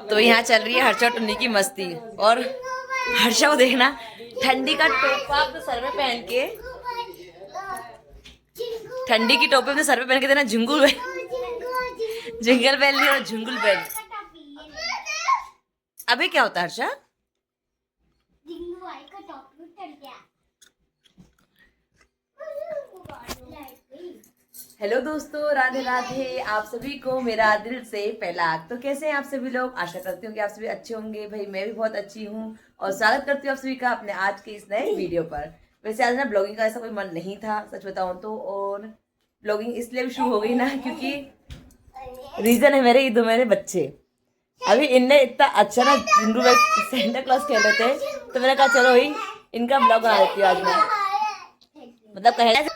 तो यहाँ चल रही है हर्षा और टुन्नी की मस्ती। और हर्षा को देखना, ठंडी का टोपा अपने सर में पहन के, ठंडी की टोपी अपने सर पे पहन के देना, झुंगुल जिंगल बेल नहीं और झुंगुल बेल। अभी क्या होता है हर्षा? हेलो दोस्तों, राधे राधे आप सभी को मेरा दिल से पहला। तो कैसे हैं आप सभी लोग? आशा करती हूँ कि आप सभी अच्छे होंगे। भाई मैं भी बहुत अच्छी हूँ और स्वागत करती हूँ आप सभी का अपने आज के इस नए वीडियो पर। वैसे आज ना ब्लॉगिंग का ऐसा कोई मन नहीं था सच बताऊँ तो, और ब्लॉगिंग इसलिए भी शुरू हो गई ना क्योंकि रीजन है मेरे, ये दो मेरे बच्चे। अभी इनने इतना अच्छा ना जिंदू में सेंटा क्लॉज खेल रहे थे, तो मैंने कहा चलो ही इनका ब्लॉग बना देती हूँ आज मैं। मतलब कहे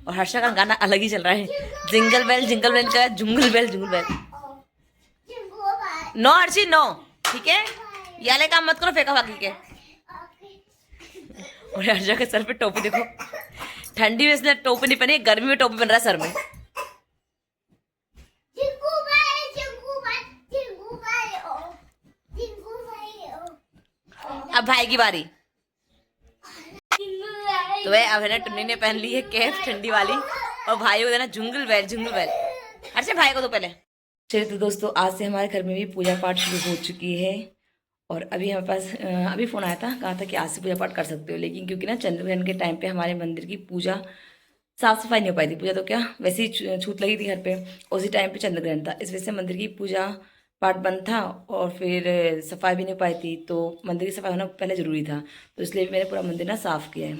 और हर्षा का गाना अलग ही चल रहा है, जिंगल बेल का jungle bell jungle bell. No Harshi no, ठीक है, ये वाले काम मत करो, फेंका फाकी के। और हर्षा के सर पे टोपी देखो, ठंडी में इसने टोपी नहीं पहनी, गर्मी में टोपी बन रहा है सर में। अब भाई की बारी। तो वह अब है ना, टुन्नी ने पहन ली है कैप ठंडी वाली, और भाई को देना झुंगल बेल झुंगल बेल। अच्छा भाई को तो पहले। चलिए तो दोस्तों, आज से हमारे घर में भी पूजा पाठ शुरू हो चुकी है। और अभी हमारे पास अभी फ़ोन आया था, कहा था कि आज से पूजा पाठ कर सकते हो, लेकिन क्योंकि ना चंद्रग्रहण के टाइम पे हमारे मंदिर की पूजा साफ़ सफाई नहीं हो पाई थी। पूजा तो क्या, वैसे ही छूत लगी थी घर पे, उसी टाइम पे चंद्रग्रहण था, इस वजह से मंदिर की पूजा पाठ बंद था और फिर सफाई भी नहीं हो पाई थी। तो मंदिर की सफाई होना पहले ज़रूरी था, तो इसलिए मैंने पूरा मंदिर ना साफ़ किया है।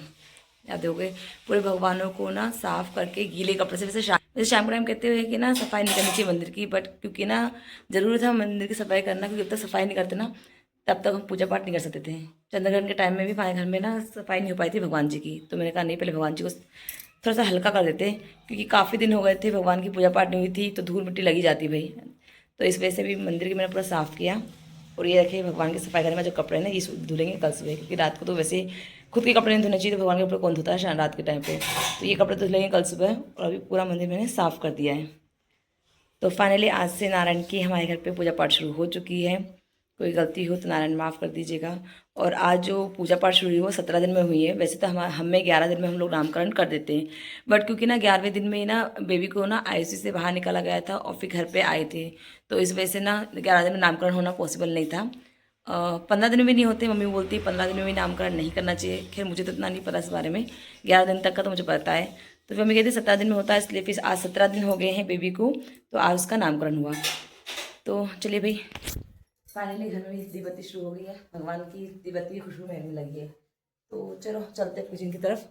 याद हो गए, पूरे भगवानों को ना साफ़ करके गीले कपड़े से, वैसे शाम को टाइम कहते हुए कि ना सफाई नहीं करनी चाहिए मंदिर की, बट क्योंकि ना ज़रूरी था मंदिर की सफाई करना, क्योंकि जब तक सफाई नहीं करते ना तब तक हम पूजा पाठ नहीं कर सकते थे। चंद्रग्रहण के टाइम में भी हमारे घर में ना सफाई नहीं हो पाई थी भगवान जी की, तो मैंने कहा नहीं, पहले भगवान जी को थोड़ा सा हल्का कर देते, क्योंकि काफ़ी दिन हो गए थे भगवान की पूजा पाठ नहीं हुई थी, तो धूल मिट्टी लगी जाती भाई। तो इस वजह से भी मंदिर की मैंने पूरा साफ़ किया। और ये रखे भगवान की सफाई करने में जो कपड़े हैं ना, ये धुलेंगे कल सुबह, क्योंकि रात को तो वैसे खुद के कपड़े नहीं धोने चाहिए, तो भगवान के कपड़े कौन धोता है रात के टाइम पे। तो ये कपड़े धुलेंगे कल सुबह। और अभी पूरा मंदिर मैंने साफ़ कर दिया है। तो फाइनली आज से नारायण की हमारे घर पे पूजा पाठ शुरू हो चुकी है। कोई गलती हो तो नारायण माफ़ कर दीजिएगा। और आज जो पूजा पाठ शुरू हुई वो 17 दिन में हुई है। वैसे तो हमें 11 दिन में हम लोग नामकरण कर देते हैं, बट क्योंकि ना 11वें दिन में ही ना बेबी को ना आईसीयू से बाहर निकाला गया था और फिर घर पे आए थे, तो इस वजह से ना 11 दिन में नामकरण होना पॉसिबल नहीं था। 15 दिन में नहीं होते, मम्मी बोलती है 15 दिन में भी नामकरण नहीं करना चाहिए। खैर मुझे तो इतना नहीं पता इस बारे में, 11 दिन तक का तो मुझे पता है। तो फिर मम्मी कहती 17 दिन में होता है, इसलिए फिर आज 17 दिन हो गए हैं बेबी को, तो आज उसका नामकरण हुआ। तो चलिए भाई, फाइनली घर में भी दीपत्ती शुरू हो गई है, भगवान की दीपत्ती की खुशबू महकने लगी है। तो चलो चलते हैं किचन की तरफ।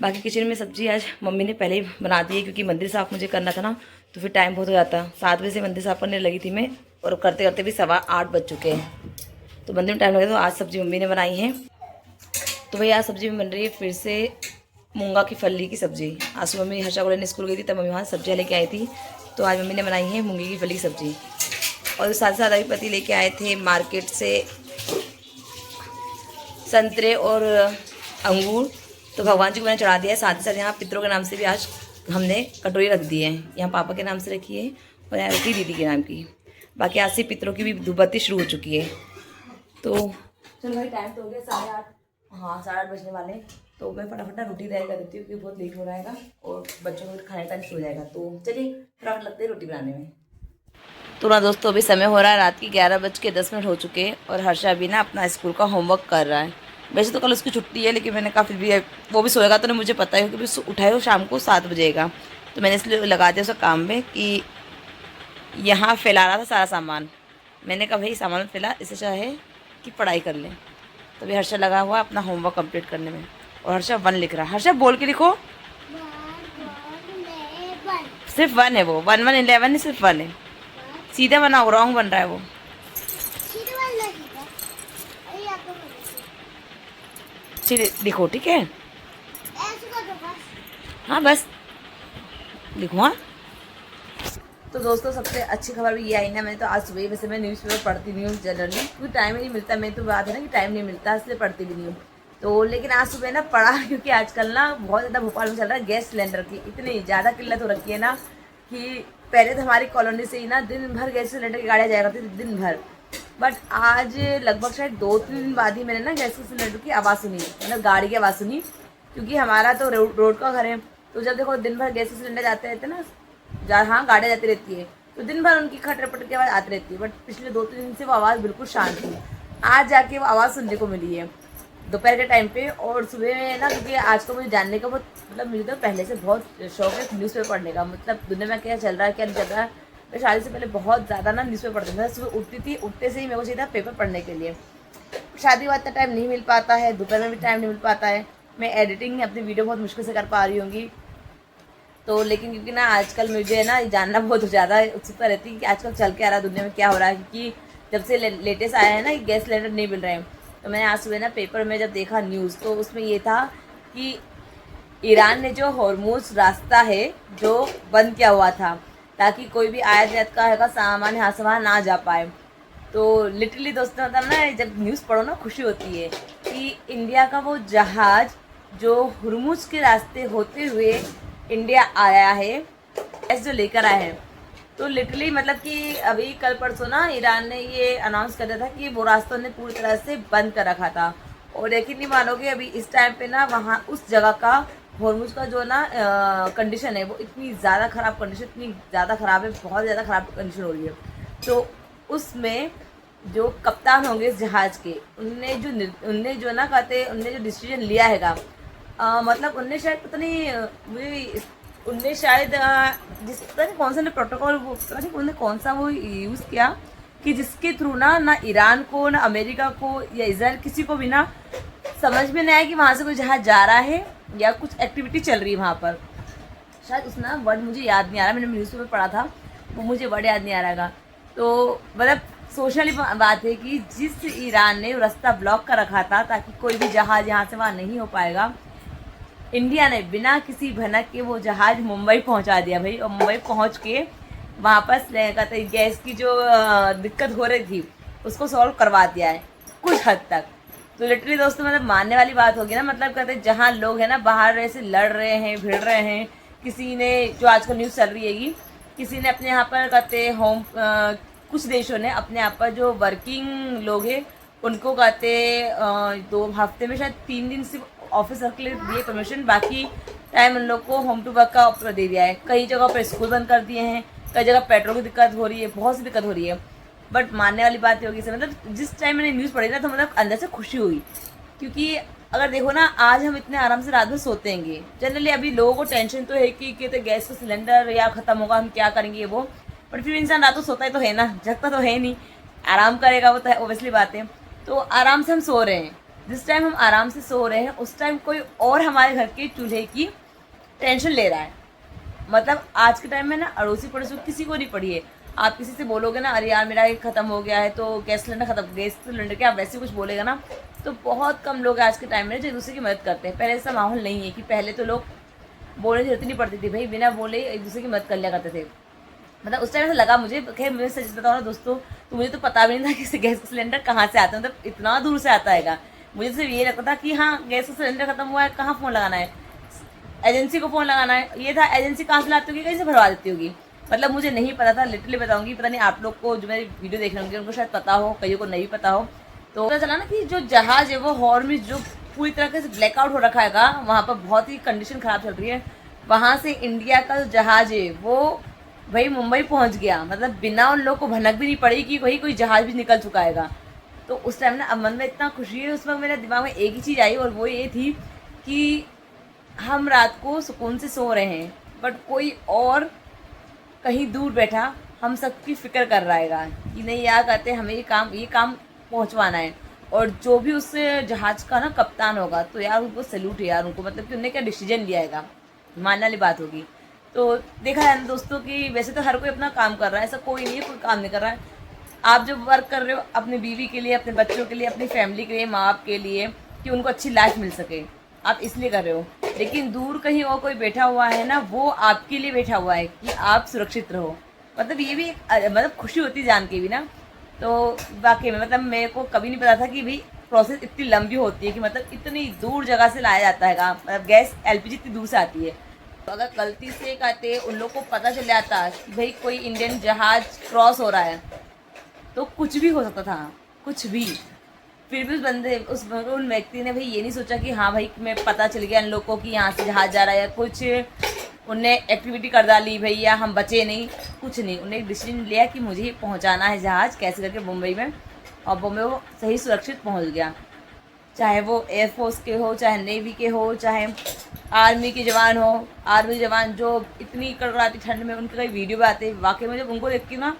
बाकी किचन में सब्जी आज मम्मी ने पहले ही बना दी है, क्योंकि मंदिर साफ़ मुझे करना था ना, तो फिर टाइम बहुत हो जाता। 7 बजे से मंदिर साफ़ करने लगी थी मैं, और करते करते भी 7:15 बज चुके हैं, तो मंदिर में टाइम लगे। तो आज सब्जी मम्मी ने बनाई है। तो भाई आज सब्जी में बन रही है फिर से मूंगा की फली की सब्जी। आज मम्मी हर्षा को लेने स्कूल गई थी, तब मम्मी वहाँ सब्जियाँ लेके आई थी, तो आज मम्मी ने बनाई है मूंगी की फली की सब्जी। और साथ साथ अभी पति लेके आए थे मार्केट से संतरे और अंगूर, तो भगवान जी को मैंने चढ़ा दिया है। साथ ही साथ यहाँ पितरों के नाम से भी आज हमने कटोरी रख दी है, यहाँ पापा के नाम से रखी है और यहाँ रखी दीदी के नाम की। बाकी आज से पितरों की भी धूपबत्ती शुरू हो चुकी है। तो चलो भाई, टाइम तो हो गया 8:30, हाँ 8:30 बजने वाले। तो मैं फटाफट रोटी तैयार कर देती हूँ, क्योंकि बहुत लेट हो रहेगा और बच्चों को खाने टाइम शुरू हो जाएगा। तो चलिए फटाफट लगते हैं रोटी बनाने में। तो ना दोस्तों, अभी समय हो रहा है रात की 11:10 हो चुके हैं, और हर्षा भी ना अपना स्कूल का होमवर्क कर रहा है। वैसे तो कल उसकी छुट्टी है, लेकिन मैंने कहा फिर भी वो भी सोएगा तो नहीं, मुझे पता है कि उठाए हो शाम को 7 बजेगा, तो मैंने इसलिए लगा दिया उसका काम में कि यहाँ फैला रहा था सारा सामान। मैंने कहा भाई सामान फैला, इससे चाहे कि पढ़ाई कर लें। तो अभी हर्षा लगा हुआ अपना होमवर्क कंप्लीट करने में, और हर्षा 1 लिख रहा है। हर्षा बोल के लिखो, सिर्फ 1 है वो, 1 1 11 नहीं, सिर्फ 1 है। सीधा बनाओ, रॉन्ग बन रहा है वो। चलिए लिखो, ठीक है, हाँ बस लिखो। हाँ तो दोस्तों, सबसे अच्छी खबर भी ये आई ना, मैंने तो आज सुबह, वैसे मैं न्यूज़पेपर पढ़ती नहीं हूँ जनरली, क्योंकि टाइम ही नहीं मिलता। मैं तो बात है ना कि टाइम नहीं मिलता, इसलिए पढ़ती भी नहीं हूँ। तो लेकिन आज सुबह ना पड़ा, क्योंकि आजकल ना बहुत ज़्यादा भोपाल में चल रहा है गैस सिलेंडर की इतनी ज़्यादा किल्लत हो रखी है ना, कि पहले तो हमारी कॉलोनी से ही ना दिन भर गैस सिलेंडर की गाड़ियाँ जाया करती थी दिन भर। बट आज लगभग शायद 2-3 दिन बाद ही मैंने ना गैस सिलेंडर की आवाज़ सुनी, मतलब गाड़ी की आवाज़ सुनी, क्योंकि हमारा तो रोड का घर है। तो जब देखो दिन भर गैस सिलेंडर जाते रहते ना, हाँ गाड़ियाँ जाती रहती है, तो दिन भर उनकी खट रपट की आवाज़ आती रहती है। बट पिछले 2-3 दिन से वो आवाज़ बिल्कुल शांत थी। आज जाके वो आवाज़ सुनने को मिली है दोपहर के टाइम पे। और सुबह में ना, क्योंकि आज को मुझे जानने का बहुत, मतलब मुझे तो पहले से बहुत शौक है न्यूज़पेपर पढ़ने का, मतलब दुनिया में क्या चल रहा है क्या नहीं चल रहा है। मैं शादी से पहले बहुत ज़्यादा ना न्यूज़पेपर पढ़ती थी। सुबह उठती थी, उठते से ही मेरे को चाहिए था पेपर पढ़ने के लिए। शादी के बाद तो टाइम नहीं मिल पाता है, दोपहर में भी टाइम नहीं मिल पाता है। मैं एडिटिंग अपनी वीडियो बहुत मुश्किल से कर पा रही होंगी। तो लेकिन क्योंकि ना आजकल मुझे ना जानना बहुत ज़्यादा उत्सुकता रहती है कि आजकल चल के आ रहा है दुनिया में, क्या हो रहा है। क्योंकि जब से लेटेस्ट आया है ना कि गैस सिलेंडर नहीं मिल रहे हैं, तो मैंने आज सुबह ना पेपर में जब देखा न्यूज़, तो उसमें ये था कि ईरान ने जो हॉर्मोज रास्ता है जो बंद किया हुआ था, ताकि कोई भी आयात निर्यात का सामान यहाँ से वहाँ ना जा पाए। तो लिटरली दोस्तों, मतलब ना जब न्यूज़ पढ़ो ना खुशी होती है कि इंडिया का वो जहाज़ जो हुर्मुज के रास्ते होते हुए इंडिया आया है, ऐसे जो लेकर आए हैं। तो लिटरली मतलब कि अभी कल परसों ना ईरान ने ये अनाउंस कर दिया था कि वो रास्ता ने पूरी तरह से बंद कर रखा था। और यकीन नहीं मानोगे, अभी इस टाइम पे ना वहाँ उस जगह का हॉर्मुज का जो ना कंडीशन है वो इतनी ज़्यादा ख़राब कंडीशन, इतनी ज़्यादा ख़राब है, बहुत ज़्यादा ख़राब कंडीशन हो रही है। तो उसमें जो कप्तान होंगे इस जहाज़ के, उनने जो ना कहते, उनने जो डिसीजन लिया हैगा, मतलब उनने शायद पता नहीं मुझे, उनने शायद जिस पता नहीं कौन सा प्रोटोकॉल, वो पता नहीं उन्होंने कौन सा वो यूज़ किया कि जिसके थ्रू ना ईरान को, ना अमेरिका को या इजराइल, किसी को भी ना समझ में नहीं आया कि वहाँ से कोई जहाज़ जा रहा है या कुछ एक्टिविटी चल रही है वहाँ पर। शायद उस ना वर्ड मुझे याद नहीं आ रहा, मैंने न्यूज़ पेपर पढ़ा था, वो मुझे वर्ड याद नहीं आ रहा। तो मतलब सोशली बात है कि जिस ईरान ने रास्ता ब्लॉक कर रखा था ताकि कोई भी जहाज़ यहाँ से वहाँ नहीं हो पाएगा, इंडिया ने बिना किसी भनक के वो जहाज़ मुंबई पहुंचा दिया भाई। और मुंबई पहुंच के वापस कहते गैस की जो दिक्कत हो रही थी उसको सॉल्व करवा दिया है कुछ हद तक। तो लिटरली दोस्तों, मतलब मानने वाली बात होगी ना, मतलब कहते जहाँ लोग हैं ना बाहर ऐसे लड़ रहे हैं, भिड़ रहे हैं, किसी ने जो आजकल न्यूज़ चल रही है, किसी ने अपने यहाँ पर कहते होम, कुछ देशों ने अपने यहाँ पर जो वर्किंग लोग हैं उनको कहते 2 हफ्ते में शायद 3 दिन सिर्फ ऑफिस वर्क के लिए दिए परमिशन, बाकी टाइम उन लोग को होम टू वर्क का ऑफर दे दिया है। कई जगह पर स्कूल बंद कर दिए हैं, कई जगह पेट्रोल की दिक्कत हो रही है, बहुत सी दिक्कत हो रही है। बट मानने वाली बात ये होगी सर, मतलब जिस टाइम मैंने न्यूज़ पढ़ी ना, तो मतलब अंदर से खुशी हुई। क्योंकि अगर देखो ना, आज हम इतने आराम से रात में सोते हैं। जनरली अभी लोगों को टेंशन तो है कि तो गैस का सिलेंडर या ख़त्म होगा, हम क्या करेंगे वो। बट फिर इंसान रात को सोता ही तो है ना, जगता तो है नहीं, आराम करेगा वो तो ओबियसली बात है। तो आराम से हम सो रहे हैं, जिस टाइम हम आराम से सो रहे हैं उस टाइम कोई और हमारे घर के चूल्हे की टेंशन ले रहा है। मतलब आज के टाइम में ना अड़ोसी पड़ोसी किसी को नहीं पड़ी है। आप किसी से बोलोगे ना, अरे यार मेरा ये ख़त्म हो गया है, तो गैस सिलेंडर ख़त्म, गैस सिलेंडर क्या, आप वैसे कुछ बोलेगा ना, तो बहुत कम लोग आज के टाइम में जो एक दूसरे की मदद करते हैं। पहले ऐसा माहौल नहीं है कि पहले तो लोग बोलने की जरूरत नहीं पड़ती थी भाई, बिना बोले एक दूसरे की मदद कर लिया करते थे। मतलब उस टाइम ऐसा लगा मुझे, खैर मुझे सच बताओ ना दोस्तों, तो मुझे तो पता भी नहीं था कि गैस सिलेंडर कहाँ से आता है, मतलब इतना दूर से आता है। मुझे सिर्फ ये लगता था कि हाँ गैस का सिलेंडर खत्म हुआ है, कहाँ फ़ोन लगाना है, एजेंसी को फ़ोन लगाना है, ये था। एजेंसी कहाँ से लाती होगी, कहीं से भरवा देती होगी, मतलब मुझे नहीं पता था। लिटरली बताऊंगी, पता नहीं आप लोग को जो मेरी वीडियो देख रहे होंगे उनको शायद पता हो, कईयों को नहीं पता हो। तो पता चला ना कि जो जहाज़ है वो हॉर्मुज जो पूरी तरह से ब्लैकआउट हो रखा है, वहाँ पर बहुत ही कंडीशन ख़राब चल रही है। वहाँ से इंडिया का जो जहाज़ है वो भाई मुंबई पहुँच गया, मतलब बिना उन लोग को भनक भी नहीं पड़ी कि वही कोई जहाज़ भी निकल चुका है। तो उस टाइम ना मन में इतना खुशी है, उस वक्त मेरे दिमाग में एक ही चीज़ आई, और वो ये थी कि हम रात को सुकून से सो रहे हैं, बट कोई और कहीं दूर बैठा हम सबकी फ़िक्र कर रहा है कि नहीं यार, कहते हमें ये काम पहुंचवाना है। और जो भी उस जहाज़ का ना कप्तान होगा, तो यार उनको सैल्यूट है यार उनको, मतलब कि उन्होंने क्या डिसीजन लिया है, मानने वाली बात होगी। तो देखा है ना दोस्तों कि वैसे तो हर कोई अपना काम कर रहा है, ऐसा कोई नहीं है कोई काम नहीं कर रहा है। आप जो वर्क कर रहे हो अपनी बीवी के लिए, अपने बच्चों के लिए, अपनी फैमिली के लिए, माँ बाप के लिए, कि उनको अच्छी लाइफ मिल सके, आप इसलिए कर रहे हो। लेकिन दूर कहीं और कोई बैठा हुआ है ना, वो आपके लिए बैठा हुआ है कि आप सुरक्षित रहो। मतलब ये भी एक मतलब खुशी होती जान के भी ना। तो वाकई में मतलब मेरे को कभी नहीं पता था कि भाई प्रोसेस इतनी लंबी होती है कि मतलब इतनी दूर जगह से लाया जाता है, मतलब गैस एलपीजी इतनी दूर से आती है। तो अगर गलती से कहते उन लोग को पता चल जाता कि भाई कोई इंडियन जहाज क्रॉस हो रहा है तो कुछ भी हो सकता था, कुछ भी। फिर भी उन व्यक्ति ने भाई ये नहीं सोचा कि हाँ भाई मैं पता चल गया इन लोग को कि यहाँ से जहाज जा रहा है या कुछ उनने एक्टिविटी कर डाली भैया हम बचे नहीं, कुछ नहीं। उन्होंने एक डिसीजन लिया कि मुझे ही पहुँचाना है जहाज़ कैसे करके मुंबई में, और मुंबई वो सही सुरक्षित पहुँच गया। चाहे वो एयरफोर्स के हो, चाहे नेवी के हो, चाहे आर्मी के जवान हो। आर्मी जवान जो इतनी कड़कड़ाती ठंड में उनके कई वीडियो भी आते हैं, वाकई में जब उनको देखती हूँ ना,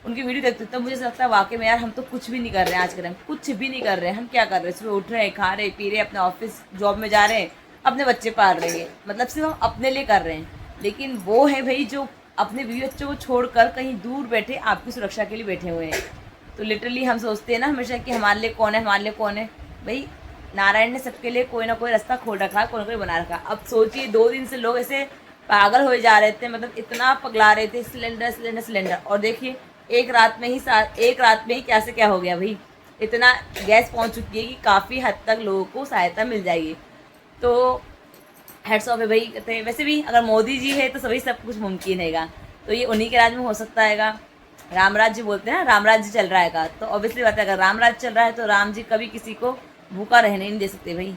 उनकी वीडियो देखती हूँ तब मुझे लगता है वाकई में यार हम तो कुछ भी नहीं कर रहे हैं आज के टाइम, कुछ भी नहीं कर रहे हैं। हम क्या कर रहे हैं, सुबह उठ रहे हैं, खा रहे पी रहे, अपने ऑफिस जॉब में जा रहे हैं, अपने बच्चे पाल रहे हैं, मतलब सिर्फ हम अपने लिए कर रहे हैं। लेकिन वो है भाई जो अपने बीवी बच्चों को छोड़कर कहीं दूर बैठे आपकी सुरक्षा के लिए बैठे हुए हैं। तो लिटरली हम सोचते हैं ना हमेशा कि हमारे लिए कौन है, हमारे लिए कौन है। भाई नारायण ने सबके लिए कोई ना कोई रास्ता खोल रखा है, कोई ना कोई बना रखा। अब सोचिए 2 दिन से लोग ऐसे पागल हो जा रहे थे, मतलब इतना पगला रहे थे सिलेंडर सिलेंडर सिलेंडर, और देखिए एक रात में ही क्या से क्या हो गया भाई। इतना गैस पहुंच चुकी है कि काफ़ी हद तक लोगों को सहायता मिल जाएगी। तो हेड्स ऑफ है भाई। कहते हैं वैसे भी अगर मोदी जी है तो सभी सब कुछ मुमकिन हैगा, तो ये उन्हीं के राज में हो सकता हैगा। राम राज्य बोलते हैं ना, राम राज्य चल रहा हैगा, तो ऑब्वियसली बात है अगर राम राज्य चल रहा है तो राम जी कभी किसी को भूखा रहने नहीं दे सकते भाई।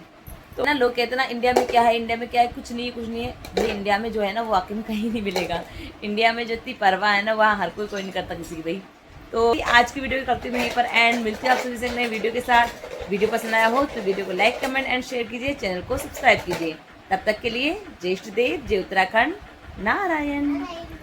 तो ना लोग कहते हैं ना इंडिया में क्या है, इंडिया में क्या है, कुछ नहीं है भाई। इंडिया में जो है ना वो वाकई में कहीं नहीं मिलेगा। इंडिया में जो इतनी परवाह है ना वहाँ हर कोई नहीं करता किसी की भाई। तो आज की वीडियो करती हूँ यहीं पर एंड, मिलती है आप सभी से नए वीडियो के साथ। वीडियो पसंद आया हो तो वीडियो को लाइक कमेंट एंड शेयर कीजिए, चैनल को सब्सक्राइब कीजिए। तब तक के लिए जय श्री देव, जय उत्तराखंड, नारायण।